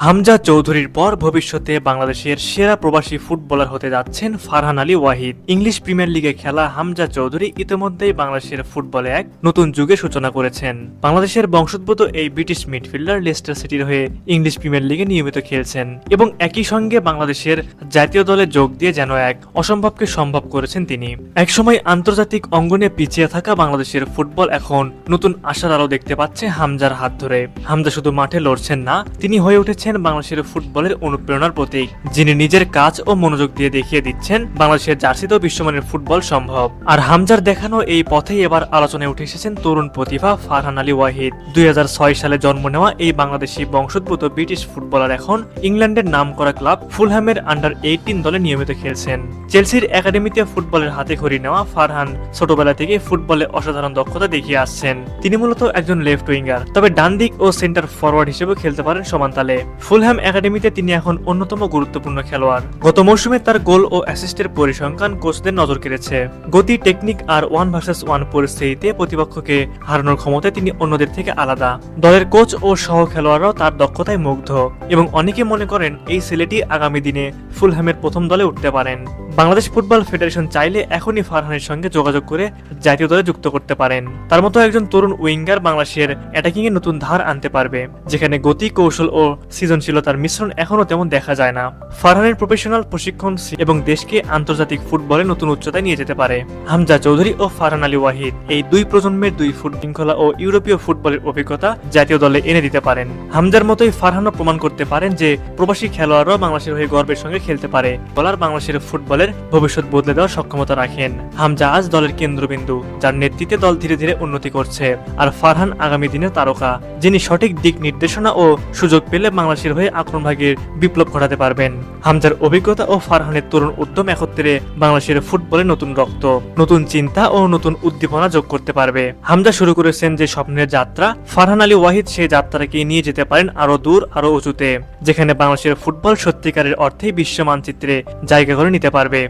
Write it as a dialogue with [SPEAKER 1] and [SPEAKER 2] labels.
[SPEAKER 1] হামজা চৌধুরীর পর ভবিষ্যতে বাংলাদেশের সেরা প্রবাসী ফুটবলার হতে যাচ্ছেন ফারহান আলী ওয়াহিদ। ইংলিশ প্রিমিয়ার লিগে খেলা হামজা চৌধুরী ইতিমধ্যেই বাংলাদেশের ফুটবলে এক নতুন যুগের সূচনা করেছেন। বাংলাদেশের বংশোদ্ভূত এই ব্রিটিশ মিডফিল্ডার লেস্টার সিটির হয়ে ইংলিশ প্রিমিয়ার লিগে নিয়মিত খেলছেন এবং একই সঙ্গে বাংলাদেশের জাতীয় দলে যোগ দিয়ে যেন এক অসম্ভবকে সম্ভব করেছেন তিনি। একসময় আন্তর্জাতিক অঙ্গনে পিছিয়ে থাকা বাংলাদেশের ফুটবল এখন নতুন আশার আলো দেখতে পাচ্ছে হামজার হাত ধরে। হামজা শুধু মাঠে লড়ছেন না, তিনি হয়ে উঠেছেন বাংলাদেশের ফুটবলের অনুপ্রেরণার প্রতীক, যিনি নিজের কাজ ও মনোযোগ দিয়ে দেখিয়ে দিচ্ছেন বাংলাদেশের জার্সিতেও বিশ্বমানের ফুটবল সম্ভব। আর হামজার দেখানো এই পথেই এবার আলোচনায় উঠে এসেছেন তরুণ প্রতিভা ফারহান আলী ওয়াহিদ। 2006 সালে জন্ম নেওয়া এই বাংলাদেশি বংশোদ্ভূত ব্রিটিশ ফুটবলার এখন ইংল্যান্ডের নামকরা ক্লাব ফুলহ্যামের আন্ডার 18 দলে নিয়মিত খেলছেন। চেলসির একাডেমিতে ফুটবলের হাতে খড়ি নেওয়া ফারহান ছোটবেলা থেকে ফুটবলে অসাধারণ দক্ষতা দেখিয়ে আসছেন। তিনি মূলত একজন লেফট উইঙ্গার, তবে ডান দিক ও সেন্টার ফরওয়ার্ড হিসেবে খেলতে পারেন সমানতালে। ফুলহ্যাম একাডেমিতে তিনি এখন অন্যতম গুরুত্বপূর্ণ খেলোয়াড়। গত মৌসুমে তার গোল ও অ্যাসিস্টের পরিসংখ্যান কোচদের নজর কেড়েছে। গতি, টেকনিক আর 1 ভার্সেস 1 পরিস্থিতিতে প্রতিপক্ষকে হারানোর ক্ষমতায় তিনি অন্যদের থেকে আলাদা। দলের কোচ ও সহ খেলোয়াড়রাও তার দক্ষতায় মুগ্ধ এবং অনেকে মনে করেন এই ছেলেটি আগামী দিনে ফুলহ্যামের প্রথম দলে উঠতে পারেন। বাংলাদেশ ফুটবল ফেডারেশন চাইলে এখনই ফারহানের সঙ্গে যোগাযোগ করে জাতীয় দলে যুক্ত করতে পারেন। তার মতো একজন তরুণ উইঙ্গার বাংলাদেশের অ্যাটাকিং এ নতুন ধার আনতে পারবে, যেখানে গতি, কৌশল ও সৃজনশীলতার মিশ্রণ এখনো তেমন দেখা যায় না। ফারহানের প্রফেশনাল প্রশিক্ষণ এবং দেশকে আন্তর্জাতিক ফুটবলে নতুন উচ্চতায় নিয়ে যেতে পারে। হামজা চৌধুরী ও ফারহান আলী ওয়াহিদ এই দুই প্রজন্মের দুই ফুট শৃঙ্খলা ও ইউরোপীয় ফুটবলের অভিজ্ঞতা জাতীয় দলে এনে দিতে পারেন। হামজার মতোই ফারহানও প্রমাণ করতে পারেন যে প্রবাসী খেলোয়াড়রাও বাংলাদেশের হয়ে গর্বের সঙ্গে খেলতে পারে। বলার বাংলাদেশের ফুটবলের ভবিষ্যৎ বদলে দেওয়ার সক্ষমতা রাখেন। হামজা আজ দলের কেন্দ্রবিন্দু, যার নেতৃত্বে দল ধীরে ধীরে উন্নতি করছে। আর ফারহান আগামী দিনের তারকা, যিনি সঠিক দিক নির্দেশনা ও সুযোগ পেলে বাংলাদেশের হয়ে আক্রমণভাগের বিপ্লব ঘটাতে পারবেন। হামজার অভিজ্ঞতা ও ফারহানের তরুণ উদ্যম একত্রে বাংলাদেশের ফুটবলে নতুন রক্ত, নতুন চিন্তা ও নতুন উদ্দীপনা যোগ করতে পারবে। হামজা শুরু করেছেন যে স্বপ্নের যাত্রা, ফারহান আলী ওয়াহিদ সেই যাত্রাকে নিয়ে যেতে পারেন আরো দূর, আরো উঁচুতে, যেখানে বাংলাদেশের ফুটবল সত্যিকারের অর্থেই বিশ্ব মানচিত্রে জায়গা করে নিতে পারবে।